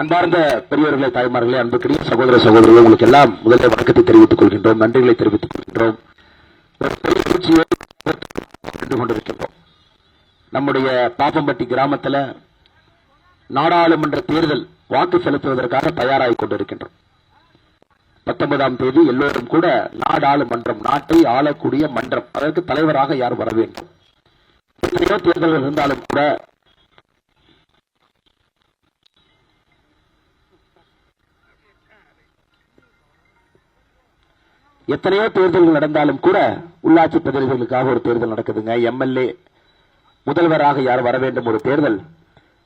அன்பார்ந்த பெரியவர்களே, தாய்மார்களே, அன்புக்குரிய சகோதர சகோதரிகளே, உங்களுக்கு எல்லாம் முதலில் வணக்கத்தை தெரிவித்துக் கொள்கின்றோம், நன்றிகளை தெரிவித்துக் கொள்கின்றோம். கொண்டிருக்கின்றோம். நம்முடைய பாப்பம்பட்டி கிராமத்தில் நாடாளுமன்ற தேர்தல் வாக்கு செலுத்துவதற்காக தயாராகிக் கொண்டிருக்கின்றோம். 19ஆம் தேதி எல்லோரும் கூட நாடாளுமன்றம், நாட்டை ஆளக்கூடிய மன்றம், அதற்கு தலைவராக யார் வர வேண்டும். எத்தனையோ தேர்தல்கள் இருந்தாலும் கூட எத்தனையோ தேர்தல்கள் நடந்தாலும் கூட உள்ளாட்சி பிரதிநிதிகளுக்காக ஒரு தேர்தல் நடக்குதுங்க. எம்எல்ஏ முதல்வராக யார் வர வேண்டும் ஒரு தேர்தல்.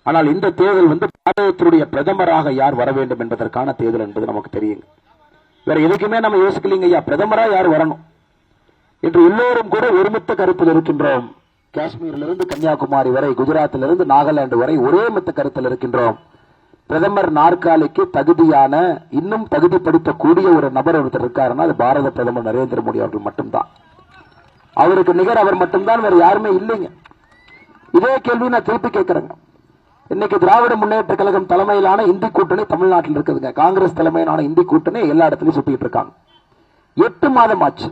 ஆனால் இந்த தேர்தல் பாரதத்தினுடைய பிரதமராக யார் வர வேண்டும் என்பதற்கான தேர்தல் என்பது நமக்கு தெரியும். வேற எதுக்குமே நம்ம யோசிக்கலீங்க. ஐயா, பிரதமரா யார் வரணும் என்று எல்லோரும் கூட ஒருமித்த கருத்தில் இருக்கின்றோம். காஷ்மீரிலிருந்து கன்னியாகுமரி வரை, குஜராத்திலிருந்து நாகாலாந்து வரை ஒரே மித்த கருத்தில் இருக்கின்றோம். பிரதமர் நாற்காலிக்கு தகுதியான, இன்னும் தகுதிப்படுத்தக்கூடிய ஒரு நபர் ஒருத்தர் இருக்காருன்னா அது பாரத பிரதமர் நரேந்திர மோடி அவர்கள் மட்டும்தான். அவருக்கு நிகர் அவர் மட்டும்தான், வேற யாருமே இல்லைங்க. இதே கேள்வி நான் திருப்பி கேட்கிறேங்க. இன்னைக்கு திராவிட முன்னேற்ற கழகம் தலைமையிலான இந்தி கூட்டணி தமிழ்நாட்டில் இருக்குதுங்க. காங்கிரஸ் தலைமையிலான இந்தி கூட்டணி எல்லா இடத்துலயும் சுத்திட்டு இருக்காங்க. 8 மாதம் ஆச்சு.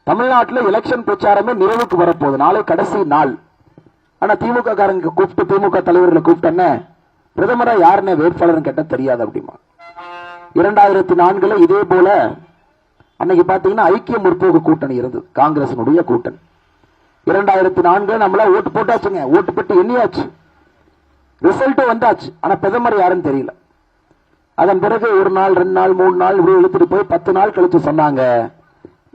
தமிழ்நாட்டில் எலெக்ஷன் பிரச்சாரமே நிறைவுக்கு வரப்போகுது. நாளை கடைசி நாள். ஆனா திமுக காரங்க கூப்பிட்டு, திமுக தலைவர்களை கூப்பிட்டேன்னு பிரதமரா யாருன்னு வேட்பாளர் கேட்ட தெரியாது அப்படிமா. 2004 இதே போல அன்னைக்கு பாத்தீங்கன்னா ஐக்கிய முற்போக்கு கூட்டணி இருந்தது, காங்கிரசினுடைய கூட்டணி. 2004 நம்மள ஓட்டு போட்டாச்சுங்க, ஓட்டு பெட்டு எண்ணியாச்சு, ரிசல்ட் வந்தாச்சு. ஆனா பிரதமர் யாருன்னு தெரியல. அதன் பிறகு 1 நாள் 2 நாள் 3 நாள் இப்படி இழுத்துட்டு போய் 10 நாள் கழிச்சு சொன்னாங்க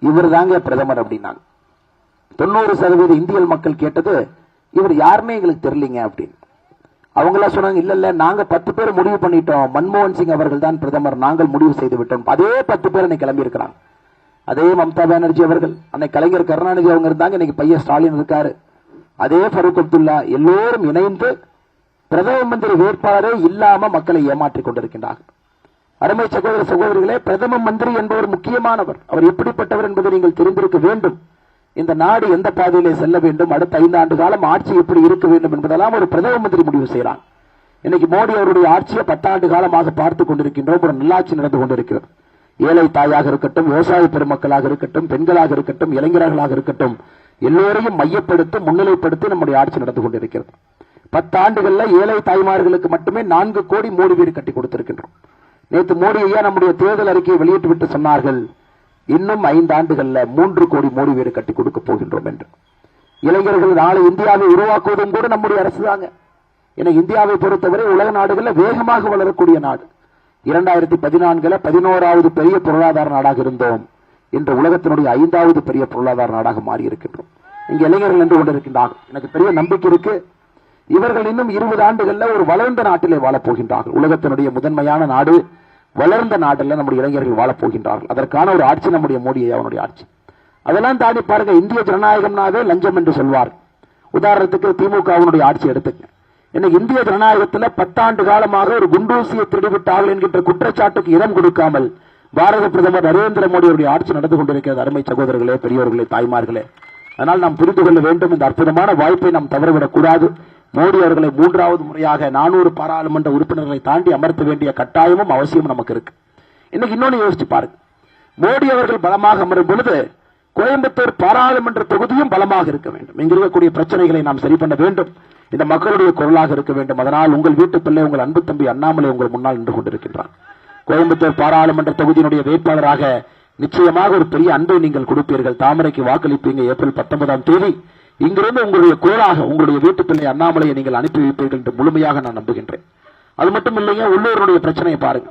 இவர் தாங்க பிரதமர் அப்படின்னாங்க. 90% இந்திய மக்கள் கேட்டது இவர் யாருமே எங்களுக்கு தெரியலீங்க அப்படின்னு. அவங்களா சொன்னாங்க, இல்ல நாங்க 10 பேர் முடிவு பண்ணிட்டோம், மன்மோகன் சிங் அவர்கள் தான் பிரதமர், நாங்கள் முடிவு செய்து விட்டோம். அதே 10 பேர் இன்னைக்கு கிளம்பி இருக்கிறாங்க. அதே மம்தா பானர்ஜி அவர்கள், அன்னைக்கு கலைஞர் கருணாநிதி அவங்க இருந்தாங்க, இன்னைக்கு பையன் ஸ்டாலின் இருக்காரு, அதே ஃபரூக் அப்துல்லா, எல்லோரும் இணைந்து பிரதம மந்திரி வேட்பாளரே இல்லாம மக்களை ஏமாற்றிக் கொண்டிருக்கின்றார்கள். அருமை சகோதர சகோதரிகளே, பிரதம மந்திரி என்பவர் முக்கியமானவர். அவர் எப்படிப்பட்டவர் என்பதை நீங்கள் தெரிந்திருக்க வேண்டும். இந்த நாடு எந்த பாதையிலே செல்ல வேண்டும், அடுத்த 5 ஆண்டு காலம் ஆட்சி எப்படி இருக்க வேண்டும் என்பதெல்லாம் ஒரு பிரதம மந்திரி முடிவு செய்யலாம். இன்னைக்கு மோடி அவருடைய ஆட்சியை 10 ஆண்டு காலமாக பார்த்துக் கொண்டிருக்கின்றோம். ஒரு நல்லாட்சி நடந்து கொண்டிருக்கிறது. ஏழை தாயாக இருக்கட்டும், விவசாய பெருமக்களாக இருக்கட்டும், பெண்களாக இருக்கட்டும், இளைஞர்களாக இருக்கட்டும், எல்லோரையும் மையப்படுத்தி முன்னிலைப்படுத்தி நம்முடைய ஆட்சி நடந்து கொண்டிருக்கிறது. 10 ஆண்டுகள்ல ஏழை தாய்மார்களுக்கு மட்டுமே 4 கோடி மோடி வீடு கட்டி கொடுத்திருக்கின்றோம். நேற்று மோடி ஐயா நம்முடைய தேர்தல் அறிக்கையை வெளியிட்டு விட்டு சொன்னார்கள், இன்னும் 5 ஆண்டுகள்ல 3 கோடி மோடி வீடு கட்டி கொடுக்க போகின்றோம் என்று. இளைஞர்கள் நாளை இந்தியாவை உருவாக்குவதும் கூட நம்முடைய அரசு தாங்க. ஏன்னா இந்தியாவை பொறுத்தவரை உலக நாடுகளில் வேகமாக வளரக்கூடிய நாடு. 2014 11வது பெரிய பொருளாதார நாடாக இருந்தோம். இன்று உலகத்தினுடைய 5வது பெரிய பொருளாதார நாடாக மாறி இருக்கின்றோம். இங்க இளைஞர்கள் நின்று கொண்டிருக்கின்றார்கள். எனக்கு பெரிய நம்பிக்கை இருக்கு, இவர்கள் இன்னும் 20 ஆண்டுகள்ல ஒரு வளர்ந்த நாட்டிலே வாழப் போகின்றார்கள். உலகத்தினுடைய முதன்மையான நாடு, வளர்ந்த நாட்டில் நம்முடைய இளைஞர்கள் வாழப் போகின்றார்கள். அதற்கான ஒரு ஆட்சி நம்முடைய மோடி அவனுடைய ஆட்சி. அதெல்லாம் தாண்டி பாருங்க, இந்திய ஜனநாயகம்னாவே லஞ்சம் என்று சொல்வார். உதாரணத்துக்கு திமுகவினுடைய ஆட்சி எடுத்துங்க. இன்னைக்கு இந்திய ஜனநாயகத்தில் 10 ஆண்டு காலமாக ஒரு குண்டூசியை திருடிவிட்டார்கள் என்கின்ற குற்றச்சாட்டுக்கு இடம் கொடுக்காமல் பாரத பிரதமர் நரேந்திர மோடி அவருடைய ஆட்சி நடந்து கொண்டிருக்கிறது. அருமை சகோதரர்களே, பெரியோர்களே, தாய்மார்களே, அதனால் நாம் புரிந்து கொள்ள வேண்டும். இந்த அற்புதமான வாய்ப்பை நாம் தவறவிடக் கூடாது. மோடி அவர்களை 3வது முறையாக 400 பாராளுமன்ற உறுப்பினர்களை தாண்டி அமர்த்த வேண்டிய கட்டாயமும் அவசியம் நமக்கு இருக்கு. இன்னைக்கு இன்னொன்னு யோசிச்சு பாருங்க, மோடி அவர்கள் பலமாக அமரும் பொழுது கோயம்புத்தூர் பாராளுமன்ற தொகுதியும் பலமாக இருக்க வேண்டும். இங்க இருக்கக்கூடிய பிரச்சனைகளை நாம் சரி பண்ண வேண்டும். இந்த மக்களுடைய குரலாக இருக்க வேண்டும். அதனால் உங்கள் வீட்டு பிள்ளை, உங்கள் அன்பு தம்பி அண்ணாமலை உங்கள் முன்னால் நின்று கொண்டிருக்கின்றார். கோயம்புத்தூர் பாராளுமன்ற தொகுதியினுடைய வேட்பாளராக நிச்சயமாக ஒரு பெரிய அன்பை நீங்கள் கொடுப்பீர்கள். தாமரைக்கு வாக்களிப்பீங்க. ஏப்ரல் 19ஆம் தேதி இங்கிருந்து உங்களுடைய குரலாக உங்களுடைய வீட்டு பிள்ளை அண்ணாமலையை நீங்கள் அனுப்பி வைப்பீர்கள் என்று முழுமையாக நான் நம்புகின்றேன். அது மட்டும் இல்லைங்க, உள்ளூருடைய பிரச்சனையை பாருங்க.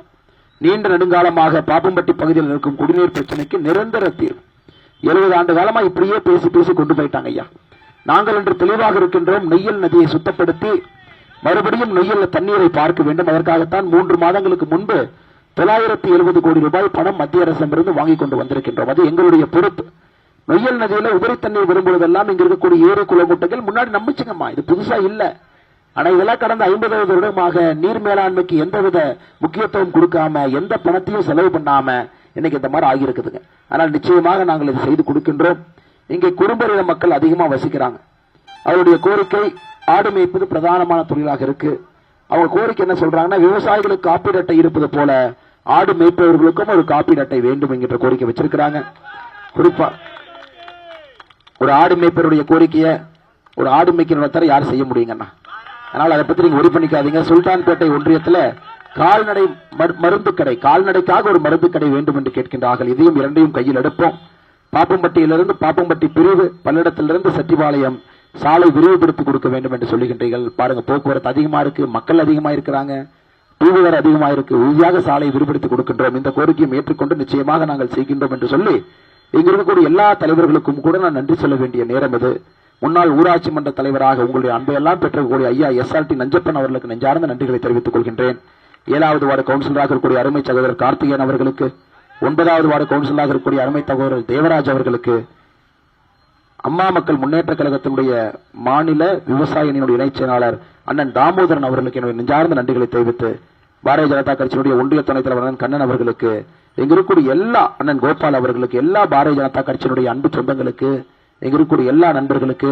நீண்ட நெடுங்காலமாக பாப்பம்பட்டி பகுதியில் இருக்கும் குடிநீர் பிரச்சனைக்கு நிரந்தர தீர்வு 70 ஆண்டு காலமா இப்படியே பேசி பேசி கொண்டு போயிட்டாங்க. ஐயா, நாங்கள் இன்று தெளிவாக இருக்கின்றோம். நெய்யல் நதியை சுத்தப்படுத்தி மறுபடியும் நெய்யல் தண்ணீரை பார்க்க வேண்டும். அதற்காகத்தான் 3 மாதங்களுக்கு முன்பு 970 கோடி ரூபாய் பணம் மத்திய அரசிடமிருந்து வாங்கிக் கொண்டு வந்திருக்கின்றோம். அது எங்களுடைய பொறுப்பு. நொய்யல் நதியில உபரி தண்ணீர் வரும்பொழுதெல்லாம் இங்க இருக்கக்கூடிய ஏரி குளமுட்டைகள் முன்னாடி நம்பிச்சுங்கம்மா, இது புதுசா இல்ல. ஆனா இதெல்லாம் கடந்த 50 வருடமாக நீர் மேலாண்மைக்கு எந்தவித முக்கியத்துவம் கொடுக்காம, எந்த பணத்தையும் செலவு பண்ணாம இன்னைக்கு இந்த மாதிரி ஆகியிருக்குதுங்க. ஆனால் நிச்சயமாக நாங்கள் இதை செய்து கொடுக்கின்றோம். இங்கே குறும்பரின மக்கள் அதிகமா வசிக்கிறாங்க. அவருடைய கோரிக்கை, ஆடு மேய்ப்பது பிரதானமான தொழிலாக இருக்கு. அவங்க கோரிக்கை என்ன சொல்றாங்கன்னா, விவசாயிகளுக்கு காப்பீடு அட்டை இருப்பது போல ஆடு மேய்ப்பவர்களுக்கும் ஒரு காப்பீடு அட்டை வேண்டும் என்கிற கோரிக்கை வச்சிருக்கிறாங்க. குறிப்பா ஒரு ஆடு மேய்ப்பருடைய கோரிக்கையை ஒரு ஆடு மேய்க்கிற யார் செய்ய முடியுங்கண்ணா? அதனால அதை பத்தி நீங்க ஒரி பண்ணிக்காதீங்க. சுல்தான்பேட்டை ஒன்றியத்துல கால்நடை மருந்து கடை, கால்நடைக்காக ஒரு மருந்து கடை வேண்டும் என்று கேட்கின்றார்கள். இதையும் இரண்டையும் கையில் எடுப்போம். பாப்பம்பட்டியிலிருந்து பாப்பம்பட்டி பிரிவு, பல்லடத்திலிருந்து செட்டிபாளையம் சாலை விரிவுபடுத்தி கொடுக்க வேண்டும் என்று சொல்லுகின்றீர்கள். பாருங்க, போக்குவரத்து அதிகமா இருக்கு, மக்கள் அதிகமா இருக்கிறாங்க, டூ வீலர் அதிகமா இருக்கு, உறுதியாக சாலை விரிவுபடுத்தி கொடுக்கின்றோம். இந்த கோரிக்கையை ஏற்றுக்கொண்டு நிச்சயமாக நாங்கள் செய்கின்றோம் என்று சொல்லி இங்க இருக்கக்கூடிய எல்லா தலைவர்களுக்கும் கூட நான் நன்றி சொல்ல வேண்டிய நேரம் இது. முன்னாள் ஊராட்சி மன்ற தலைவராக உங்களுடைய அன்பையெல்லாம் பெற்றக்கூடிய ஐயா SRT நஞ்சப்பன் அவர்களுக்கு நெஞ்சார்ந்த நன்றிகளை தெரிவித்துக் கொள்கின்றேன். 7வது வார்டு கவுன்சிலராக இருக்கக்கூடிய அருமை சகோதரர் கார்த்திகேயன் அவர்களுக்கு, 9வது வார்டு கவுன்சிலராக இருக்கக்கூடிய அருமை சகோதரர் தேவராஜ் அவர்களுக்கு, அம்மா மக்கள் முன்னேற்ற கழகத்தினுடைய மாநில விவசாய அணியினுடைய இணைச் செயலாளர் அண்ணன் தாமோதரன் அவர்களுக்கு என்னுடைய நெஞ்சார்ந்த நன்றிகளை தெரிவித்து, பாரதிய ஜனதா கட்சியினுடைய ஒன்றிய துணைத் தலைவர் அண்ணன் கண்ணன் அவர்களுக்கு, எங்க இருக்கக்கூடிய எல்லா அண்ணன் கோபால் அவர்களுக்கு, எல்லா பாரதிய ஜனதா கட்சியினுடைய அன்பு சொந்தங்களுக்கு, எங்க இருக்கக்கூடிய எல்லா நண்பர்களுக்கு,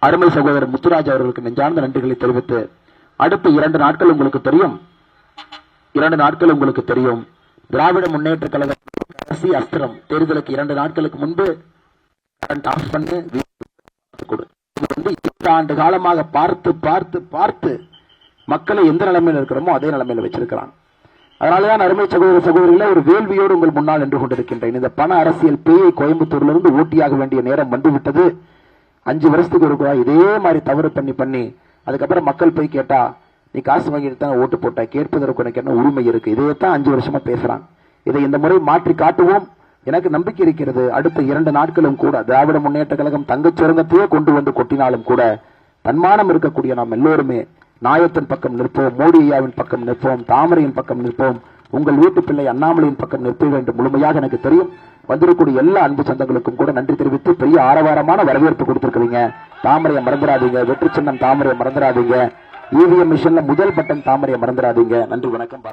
அருமை சகோதரர் முத்துராஜ் அவர்களுக்கு நெஞ்சார்ந்த நன்றிகளை தெரிவித்து, அடுத்த 2 நாட்கள் உங்களுக்கு தெரியும் திராவிட முன்னேற்ற கழக அரசி அஸ்திரம் தேர்தலுக்கு 2 நாட்களுக்கு முன்பு கரண்ட் ஆஃப் பண்ணு கொடு. இது வந்து 8 ஆண்டு காலமாக பார்த்து பார்த்து பார்த்து மக்களை எந்த நிலைமையில் இருக்கிறோமோ அதே நிலைமையில வச்சிருக்கிறாங்க. அதனாலதான் அருமை சகோதர சகோதரிகளை ஒரு வேள்வியோடு உங்கள் முன்னால் நின்று கொண்டிருக்கின்றேன். இந்த பண அரசியல் பேயை கோயம்புத்தூர்லிருந்து ஊட்டியாக வேண்டிய நேரம் வந்துவிட்டது. 5 வருஷத்துக்கு ஒரு இதே மாதிரி தவறு பண்ணி அதுக்கப்புறம் மக்கள் போய் கேட்டா, நீ காசு வாங்கிட்டு தான் ஓட்டு போட்ட, கேட்பதற்கு உனக்கு என்ன உரிமை இருக்கு? இதையத்தான் 5 வருஷமா பேசுறாங்க. இதை இந்த முறை மாற்றி காட்டுவோம். எனக்கு நம்பிக்கை இருக்கிறது. அடுத்த 2 நாட்களும் கூட திராவிட முன்னேற்ற கழகம் தங்கச் சுரங்கத்தையே கொண்டு வந்து கொட்டினாலும் கூட தன்மானம் இருக்கக்கூடிய நாம் எல்லோருமே நாயத்தின் பக்கம் நிற்போம், மோடி ஐயாவின் பக்கம் நிற்போம், தாமரையின் பக்கம் நிற்போம், உங்கள் வீட்டு பிள்ளை அண்ணாமலையின் பக்கம் நிற்ப வேண்டும். முழுமையாக எனக்கு தெரியும். வந்திருக்கூடிய எல்லா அன்பு சொந்தங்களுக்கும் கூட நன்றி தெரிவித்து பெரிய ஆரவாரமான வரவேற்பு கொடுத்திருக்கிறீங்க. தாமரையை மறந்துடாதீங்க, வெற்றி சின்னம் தாமரையை மறந்துடாதீங்க, EVM மிஷின்ல முதல் பட்டன் தாமரையை மறந்துடாதீங்க. நன்றி, வணக்கம்.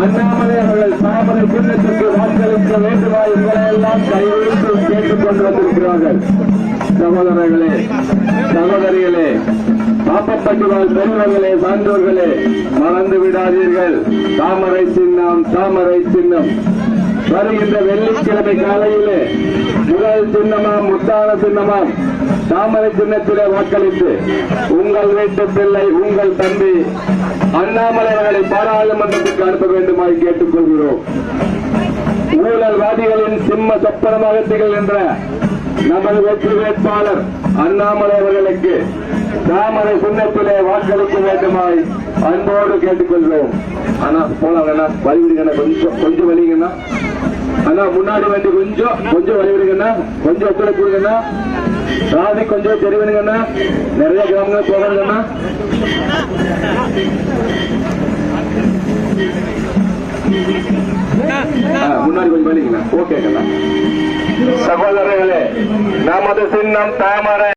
அண்ணாமலை அவர்கள் தாமரை சின்னத்திற்கு வாக்களிக்க வேண்டுமா என்பதை எல்லாம் கைவிட்டு கேட்டுக் கொண்டு வந்திருக்கிறார்கள். சகோதரர்களே, சகோதரிகளே, பாப்பப்பட்டிவாழ் பெரியவர்களே, சான்றோர்களே, மறந்து விடாதீர்கள். தாமரை சின்னம், தாமரை சின்னம். வருகின்ற வெள்ளிக்கிழமை காலையிலே முதல் சின்னமாம், முத்தான சின்னமாம் தாமரை சின்னத்திலே வாக்களித்து உங்கள் வீட்டு பிள்ளை, உங்கள் தம்பி அண்ணாமலை அவர்களை பாராளுமன்றத்துக்கு அனுப்ப வேண்டுமாய் கேட்டுக் கொள்கிறோம். ஊழல்வாதிகளின் சிம்ம சொப்பனமாக திகழ்கின்ற நமது வெற்றி வேட்பாளர் அண்ணாமலை அவர்களுக்கு தாமரை சின்னத்திலே வாக்களிக்க வேண்டுமாய் அன்போடு கேட்டுக்கொள்வோம். ஆனா போலாங்கண்ணா, வழிவிடுங்கண்ணா, கொஞ்சம் வலிங்கண்ணா அண்ணா, முன்னாடி வந்து கொஞ்சம் வழிவிடுங்கண்ணா, கொஞ்சம் ஒத்துழைப்பு கொடுங்கண்ணா, ராதி கொஞ்சம் தெரிவிடுங்கண்ணா, நிறைய கிராமங்கள் போகணுங்கண்ணா. முன்னாடி கொஞ்சம் வலிங்கண்ணா. ஓகேங்கண்ணா. சகோதரர்களே, நமது சின்னம் தாமரை.